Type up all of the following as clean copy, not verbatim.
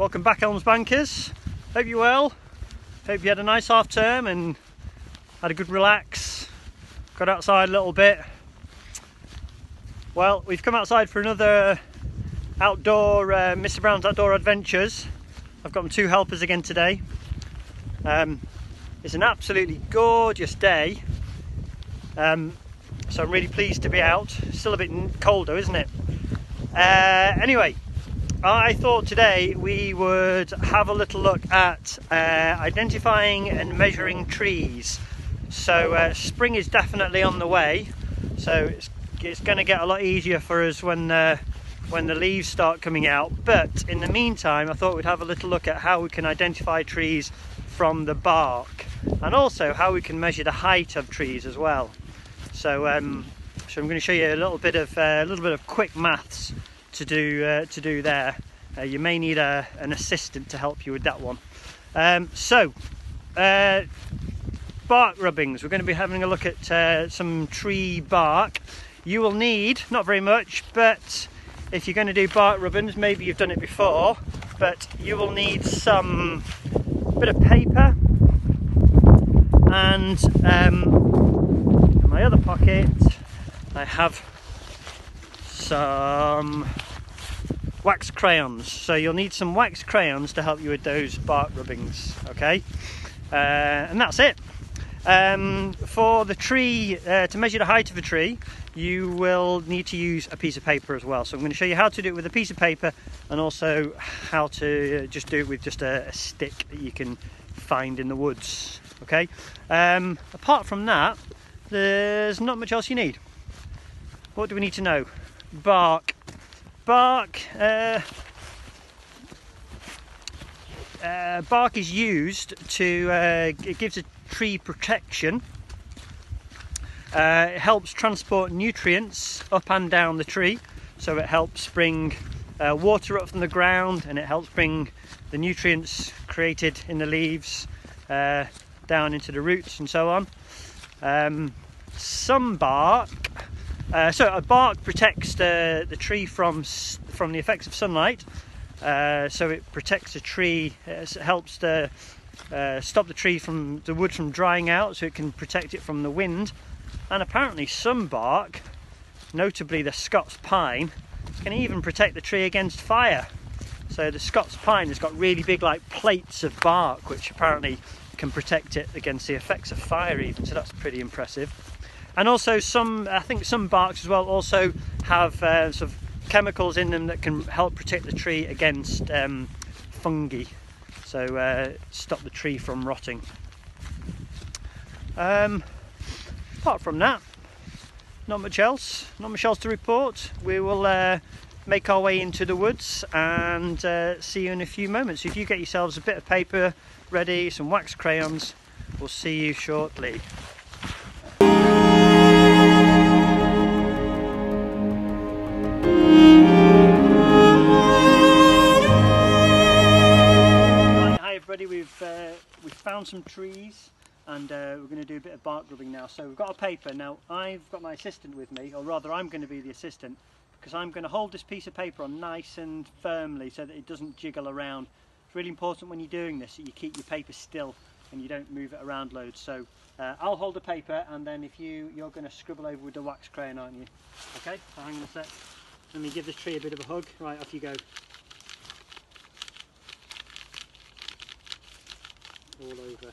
Welcome back, Elms Bankers. Hope you're well. Hope you had a nice half term and had a good relax. Got outside a little bit. Well, we've come outside for another outdoor Mr. Brown's Outdoor Adventures. I've got my two helpers again today. It's an absolutely gorgeous day. So I'm really pleased to be out. Still a bit cold though, isn't it? Anyway, I thought today we would have a little look at identifying and measuring trees. So spring is definitely on the way, so it's going to get a lot easier for us when the leaves start coming out. But in the meantime, I thought we'd have a little look at how we can identify trees from the bark, and also how we can measure the height of trees as well. So I'm going to show you a little bit of quick maths to do there. You may need an assistant to help you with that one. Bark rubbings. We're going to be having a look at some tree bark. You will need, not very much, but if you're going to do bark rubbings, maybe you've done it before, but you will need some bit of paper, and in my other pocket I have some wax crayons. So you'll need some wax crayons to help you with those bark rubbings, okay? And that's it. For the tree, to measure the height of a tree, you will need to use a piece of paper as well. So I'm going to show you how to do it with a piece of paper, and also how to just do it with just a stick that you can find in the woods, okay? Apart from that, there's not much else you need. What do we need to know? Bark. Bark is used to, it gives a tree protection. It helps transport nutrients up and down the tree, so it helps bring water up from the ground, and it helps bring the nutrients created in the leaves down into the roots and so on. Some bark, so a bark protects the tree from the effects of sunlight. So it protects the tree, it helps to stop the wood from drying out, so it can protect it from the wind. And apparently some bark, notably the Scots pine, can even protect the tree against fire. So the Scots pine has got really big, like, plates of bark, which apparently can protect it against the effects of fire even, so that's pretty impressive. And also I think some barks as well also have sort of chemicals in them that can help protect the tree against fungi, so stop the tree from rotting. Apart from that, not much else to report. We will make our way into the woods and see you in a few moments. If you get yourselves a bit of paper ready, some wax crayons, we'll see you shortly. We've found some trees, and we're going to do a bit of bark rubbing now. So we've got a paper. Now I've got my assistant with me, or rather I'm going to be the assistant, because I'm going to hold this piece of paper on nice and firmly so that it doesn't jiggle around. It's really important when you're doing this that you keep your paper still and you don't move it around loads. So I'll hold the paper, and then if you're going to scribble over with the wax crayon, aren't you? Okay, so hang on a sec. Let me give this tree a bit of a hug. Right, off you go. All over.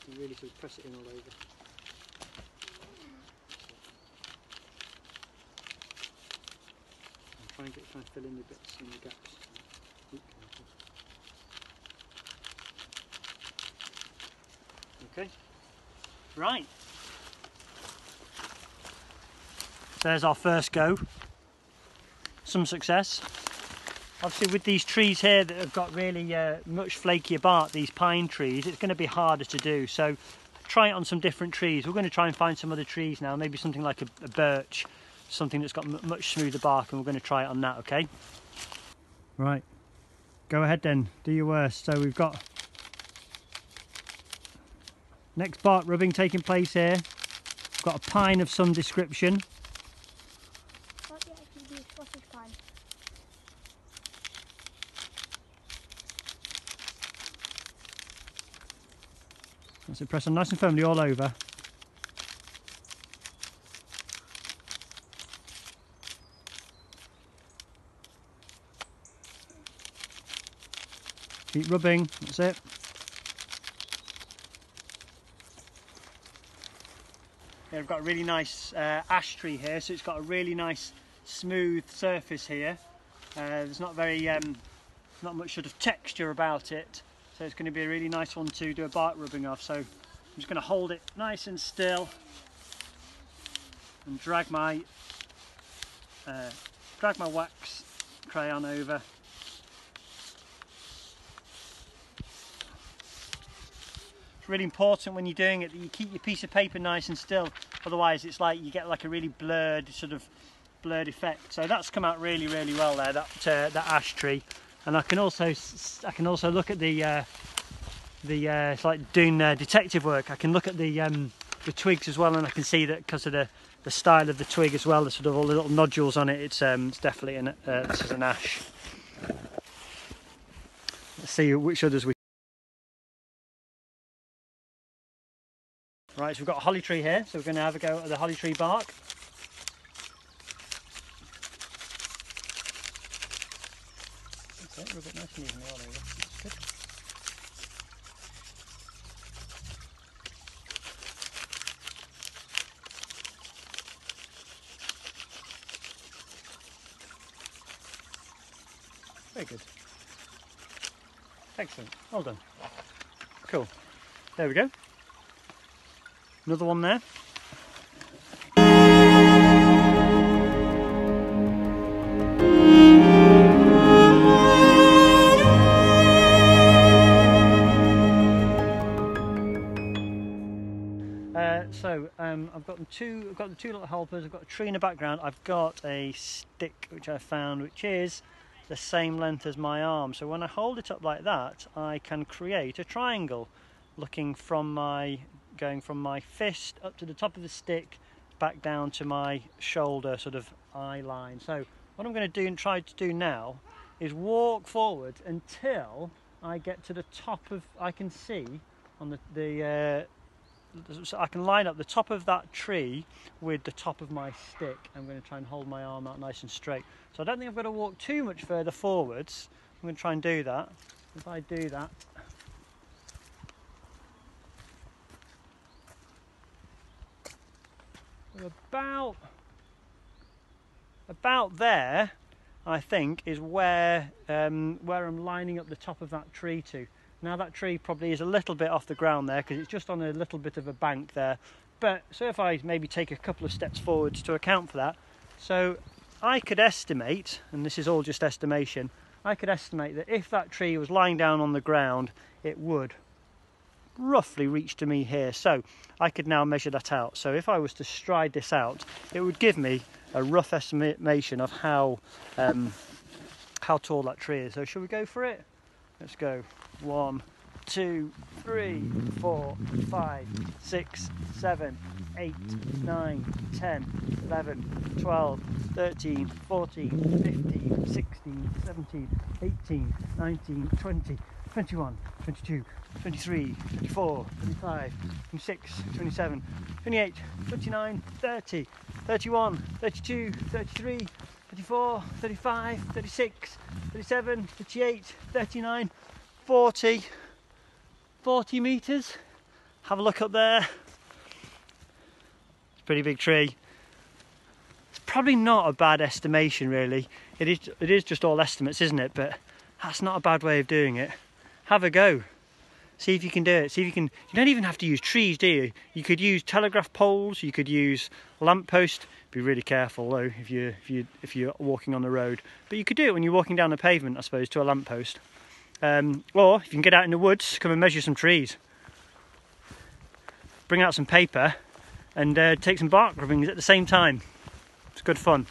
You really sort of press it in all over. And try and fill in the bits and the gaps. Okay. Right. There's our first go. Some success. Obviously with these trees here that have got really much flakier bark, these pine trees, it's going to be harder to do. So try it on some different trees. We're going to try and find some other trees now, maybe something like a birch, something that's got much smoother bark, and we're going to try it on that, okay? Right, go ahead then, do your worst. So we've got next bark rubbing taking place here. got a pine of some description. What yet if you do Scottish pine? That's it, press on nice and firmly all over. Keep rubbing, that's it. Yeah, we've got a really nice ash tree here, so it's got a really nice smooth surface here. There's not not much sort of texture about it, so it's going to be a really nice one to do a bark rubbing of. So I'm just going to hold it nice and still and drag my wax crayon over. It's really important when you're doing it that you keep your piece of paper nice and still, otherwise it's like you get like a really blurred effect. So that's come out really well there, that ash tree. And I can also look at the it's like doing detective work. I can look at the twigs as well, and I can see that because of the style of the twig as well, the sort of all the little nodules on it, it's definitely this is an ash. Let's see which others we. Right, so we've got a holly tree here, so we're going to have a go at the holly tree bark. Okay, rub it nice and evenly all over. That's good. Very good. Excellent. Well done. Cool. There we go. Another one there. I've got the two little helpers. I've got a tree in the background. I've got a stick which I found, which is the same length as my arm. So when I hold it up like that, I can create a triangle, going from my fist up to the top of the stick, back down to my shoulder sort of eye line. So what I'm going to do and try to do now is walk forward until I get to the top of, I can see on so I can line up the top of that tree with the top of my stick. I'm going to try and hold my arm out nice and straight. So I don't think I've got to walk too much further forwards. I'm going to try and do that. If I do that, about there, I think, is where I'm lining up the top of that tree to. Now that tree probably is a little bit off the ground there because it's just on a little bit of a bank there. But so if I maybe take a couple of steps forwards to account for that, so I could estimate, and this is all just estimation, I could estimate that if that tree was lying down on the ground, it would roughly reach to me here. So I could now measure that out. So if I was to stride this out, it would give me a rough estimation of how tall that tree is. So shall we go for it? Let's go. 1, 2, 3, 4, 5, 6, 7, 8, 9, 10, 11, 12, 13, 14, 15, 16, 17, 18, 19, 20, 21, 22, 23, 24, 25, 26, 27, 28, 29, 30, 31, 32, 33, 34, 35, 36, 37, 38, 39, 40 metres. Have a look up there. It's a pretty big tree. It's probably not a bad estimation really. It is just all estimates, isn't it? But that's not a bad way of doing it. Have a go. See if you can do it. See if you can. You don't even have to use trees, do you? You could use telegraph poles. You could use lamppost. Be really careful though if you're walking on the road. But you could do it when you're walking down the pavement, I suppose, to a lamppost. Or if you can get out in the woods, come and measure some trees. Bring out some paper and take some bark rubbings at the same time. It's good fun.